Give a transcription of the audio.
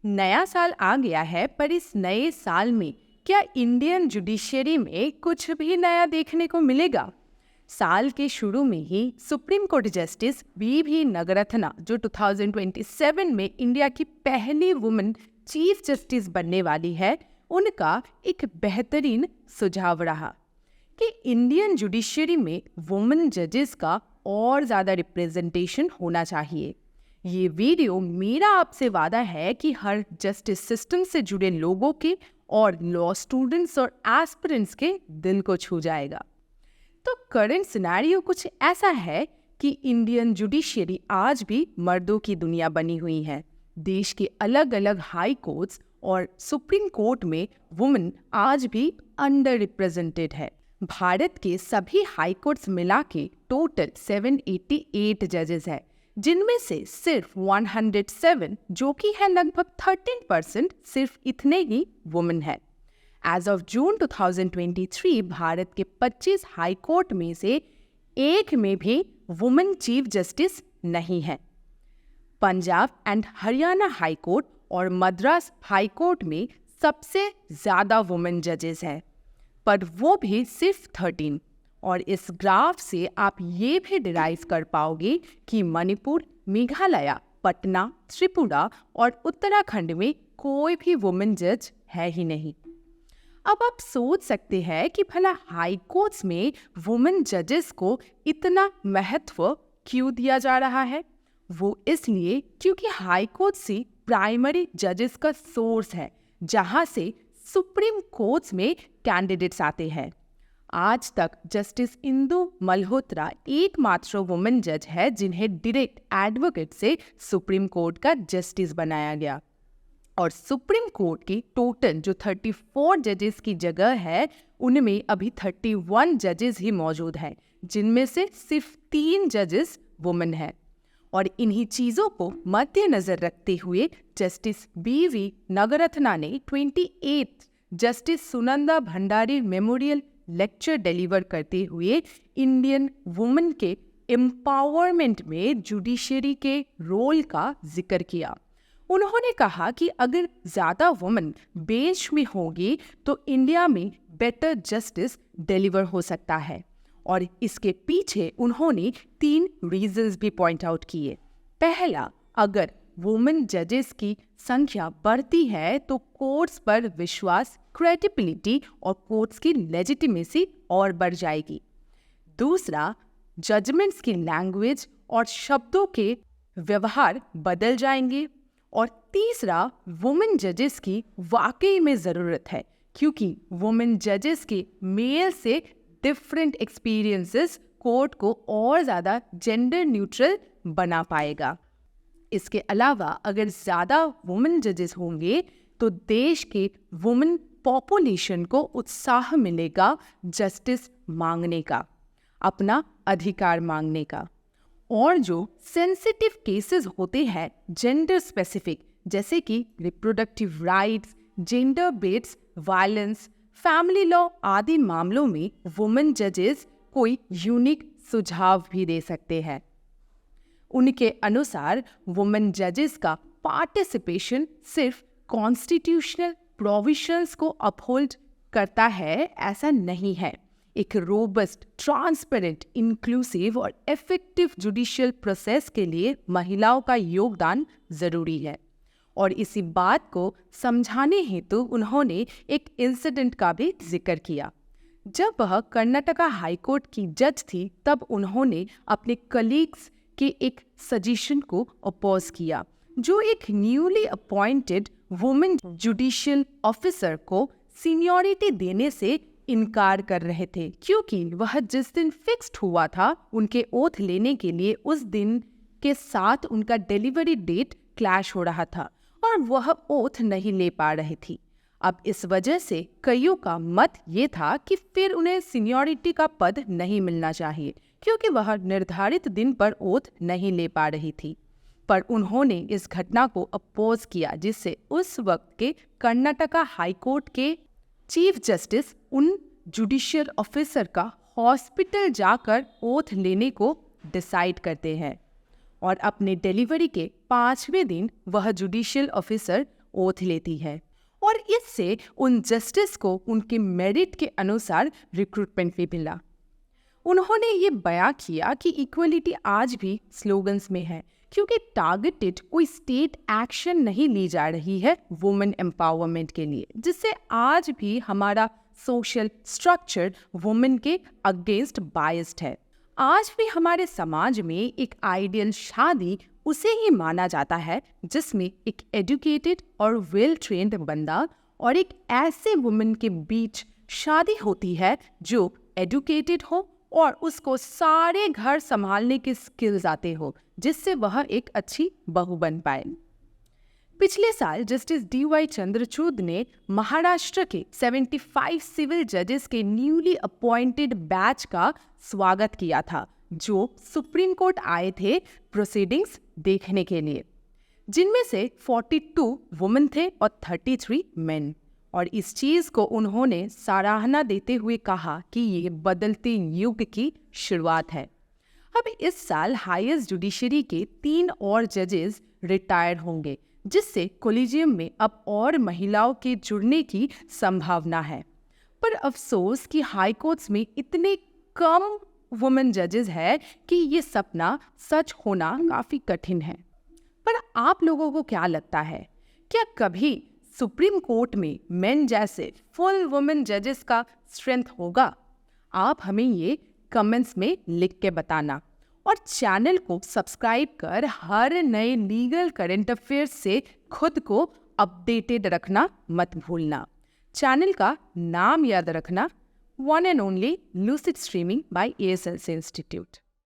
नया साल आ गया है, पर इस नए साल में क्या इंडियन जुडिशरी में कुछ भी नया देखने को मिलेगा? साल के शुरू में ही supreme court justice B Nagarathna, जो 2027 में इंडिया की पहली वुमेन चीफ जस्टिस बनने वाली है, उनका एक बेहतरीन सुझाव रहा कि इंडियन जुडिशरी में वुमेन जजेस का और ज़्यादा रिप्रेजेंटेशन होना चाहिए। ये वीडियो मेरा आपसे वादा है कि हर जस्टिस सिस्टम से जुड़े लोगों के और लॉ स्टूडेंट्स और एस्पिरेंट्स के दिल को छू जाएगा। तो करंट सिनेरियो कुछ ऐसा है कि इंडियन जुडिशरी आज भी मर्दों की दुनिया बनी हुई है। देश के अलग अलग हाई कोर्ट्स और सुप्रीम कोर्ट में वुमेन आज भी अंडर रिप्रेजेंटेड है। भारत के सभी हाई कोर्ट्स मिला के टोटल 788 जजेस है, जिनमें से सिर्फ 107, जो कि है लगभग 13%, सिर्फ इतने ही वुमेन है। एज ऑफ जून 2023 भारत के 25 हाई कोर्ट में से एक में भी वुमेन चीफ जस्टिस नहीं है। Punjab and Haryana high court और मद्रास हाई कोर्ट में सबसे ज़्यादा वुमेन जजेस हैं, पर वो भी सिर्फ 13। और इस ग्राफ से आप ये भी डिराइव कर पाओगे कि मणिपुर, मेघालय, पटना, त्रिपुरा और उत्तराखंड में कोई भी वुमेन जज है ही नहीं। अब आप सोच सकते हैं कि भला हाई कोर्ट्स में वुमेन जजेस को इतना महत्व क्यों दिया जा रहा है? वो इसलिए क्योंकि हाई कोर्ट से प्राइमरी जजेस का सोर्स है, जहां से सुप्रीम कोर्ट्स में कैंडिडेट्स आते हैं। आज तक जस्टिस इंदु मल्होत्रा एकमात्र वुमेन जज है जिन्हें डायरेक्ट एडवोकेट से सुप्रीम कोर्ट का जस्टिस बनाया गया। और सुप्रीम कोर्ट की टोटल जो 34 जजेस की जगह है, उनमें अभी 31 जजेस ही मौजूद हैं, जिनमें से सिर्फ 3 जजेस वुमेन हैं। और इन्हीं चीज़ों को मद्देनजर रखते हुए जस्टिस बी नगरत्ना ने 28 justice Sunanda Bhandari memorial lecture deliver करते हुए इंडियन वुमेन के एम्पावरमेंट में जुडिशरी के रोल का जिक्र किया। उन्होंने कहा कि अगर ज़्यादा वुमेन बेंच में होगी तो इंडिया में बेटर जस्टिस डिलीवर हो सकता है। और इसके पीछे उन्होंने 3 रीजंस भी पॉइंट आउट किए। पहला, अगर वुमेन जजेस की संख्या बढ़ती है तो कोर्ट्स पर विश्वास, क्रेडिबिलिटी और कोर्ट्स की लेजिटिमेसी और बढ़ जाएगी। दूसरा, जजमेंट्स की लैंग्वेज और शब्दों के व्यवहार बदल जाएंगे। और तीसरा, वुमेन जजेस की वाकई में ज़रूरत है, क्योंकि वुमेन जजेस के मेल से डिफरेंट एक्सपीरियंसेस कोर्ट को और ज़्यादा जेंडर न्यूट्रल बना पाएगा। इसके अलावा अगर ज़्यादा वुमेन जजेस होंगे तो देश के वुमेन पॉपुलेशन को उत्साह मिलेगा जस्टिस मांगने का, अपना अधिकार मांगने का। और जो सेंसिटिव केसेस होते हैं जेंडर स्पेसिफिक, जैसे कि reproductive rights, gender based violence, family law आदि मामलों में वुमेन जजेस कोई यूनिक सुझाव भी दे सकते हैं। उनके अनुसार वुमेन जजेस का पार्टिसिपेशन सिर्फ कॉन्स्टिट्यूशनल प्रोविजंस को अपहोल्ड करता है, ऐसा नहीं है। एक रोबस्ट, ट्रांसपेरेंट, इंक्लूसिव और इफेक्टिव जुडिशियल प्रोसेस के लिए महिलाओं का योगदान जरूरी है। और इसी बात को समझाने हेतु उन्होंने एक इंसिडेंट का भी जिक्र किया। जब वह कर्नाटका हाईकोर्ट की जज थी, तब उन्होंने अपने कलीग्स के एक सजेशन को अपोज किया, जो एक newly appointed women judicial officer को सीनियरिटी देने से इनकार कर रहे थे, क्योंकि वह जिस दिन फिक्स्ड हुआ था उनके ओथ लेने के लिए, उस दिन के साथ उनका डिलीवरी डेट क्लैश हो रहा था और वह ओथ नहीं ले पा रही थी। अब इस वजह से कईयों का मत ये था कि फिर उन्हें सीनियरिटी का पद नहीं मिलना चाहिए, क्योंकि वह निर्धारित दिन पर ओथ नहीं ले पा रही थी। पर उन्होंने इस घटना को अपोज किया, जिससे उस वक्त के कर्नाटका हाईकोर्ट के चीफ जस्टिस उन जुडिशियल ऑफिसर का हॉस्पिटल जाकर ओथ लेने को डिसाइड करते हैं। और अपने डिलीवरी के 5वें दिन वह जुडिशियल ऑफिसर ओथ लेती है और इससे उन जस्टिस को उनके मेरिट के अनुसार रिक्रूटमेंट भी मिला। उन्होंने ये बयां किया कि इक्वलिटी आज भी स्लोगन्स में है, क्योंकि टारगेटेड कोई स्टेट एक्शन नहीं ली जा रही है वुमेन एम्पावरमेंट के लिए, जिससे आज भी हमारा सोशल स्ट्रक्चर वुमेन के अगेंस्ट बायस्ड है। आज भी हमारे समाज में एक आइडियल शादी उसे ही माना जाता है जिसमें एक एजुकेटेड और वेल ट्रेन्ड बंदा और एक ऐसे वुमेन के बीच शादी होती है जो एजुकेटेड हो और उसको सारे घर संभालने के स्किल्स आते हो, जिससे वह एक अच्छी बहू बन पाए। पिछले साल जस्टिस DY चंद्रचूड़ ने महाराष्ट्र के 75 सिविल जजेस के न्यूली अपॉइंटेड बैच का स्वागत किया था, जो सुप्रीम कोर्ट आए थे प्रोसीडिंग्स देखने के लिए, जिनमें से 42 वुमेन थे और 33 मेन। और इस चीज़ को उन्होंने सराहना देते हुए कहा कि ये बदलते युग की शुरुआत है। अब इस साल हाईएस्ट जुडिशरी के 3 और जजेस रिटायर होंगे, जिससे कोलिजियम में अब और महिलाओं के जुड़ने की संभावना है। पर अफसोस कि हाई कोर्ट्स में इतने कम वुमेन जजेस है कि ये सपना सच होना काफ़ी कठिन है। पर आप लोगों को क्या लगता है, क्या कभी सुप्रीम कोर्ट में मेन जैसे फुल वुमेन जजेस का स्ट्रेंथ होगा? आप हमें ये कमेंट्स में लिख के बताना और चैनल को सब्सक्राइब कर हर नए लीगल करंट अफेयर्स से खुद को अपडेटेड रखना मत भूलना। चैनल का नाम याद रखना, one and only lucid streaming by ASLC institute.